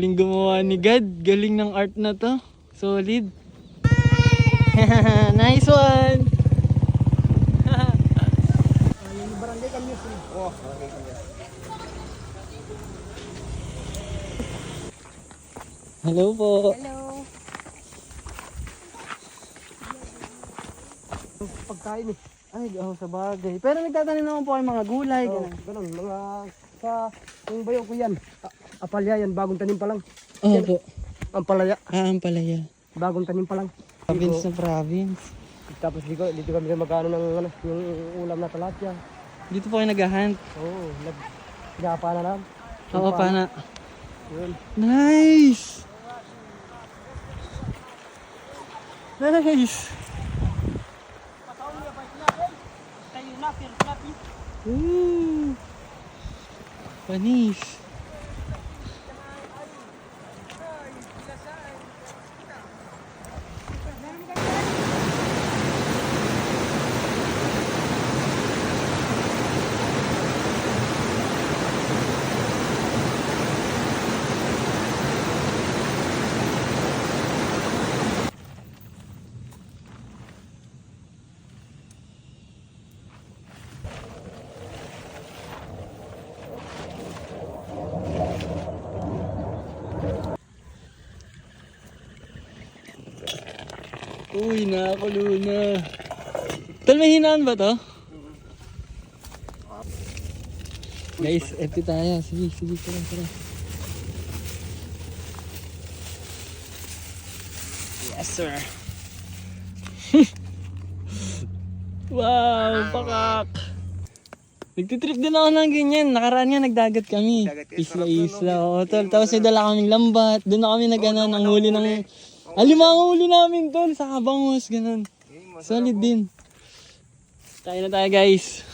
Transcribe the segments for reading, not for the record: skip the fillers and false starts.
Galing gumawa ni God. Galing ng art na to. Solid. Nice one. Yung barangay kami. Oh, barangay kami. Hello po. Hello. Pagkain eh. Ay, sa bagay. Pero nagtatanim naman po kayo mga gulay. Oh, Ganun. ganun, mga sa yung bayo ko yan. Apalya yan, bagong tanim pa lang. Opo. Ampalaya, Ang palaya. bagong tanim pa lang. Province na province. Tapos dito kami magkano ng ano, yung ulam na talapia. Dito po kayo nag-hunt. Oo, nagapa na lang. Oo, pana. Yun. Nice! Nice! Ooh! Panis! Uy, nakakulo na. Tol, may hinaan ba to? Guys, FT tayo. Sige, tara. Yes, sir. Wow, pakak. Nagtitrip din ako ng ganyan. Nakaraan nga nagdagat kami. Isla. Oo, tol. Tapos may dala kaming lambat. Doon na kami ng huli ng... Alimang huli namin, tol. Sa kabangos, ganun. Solid din. Kain na tayo, guys.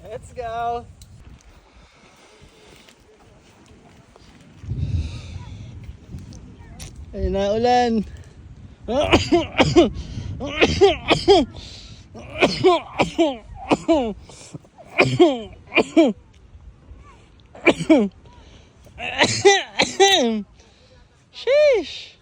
Let's go! Ayun na ulan. Sheesh!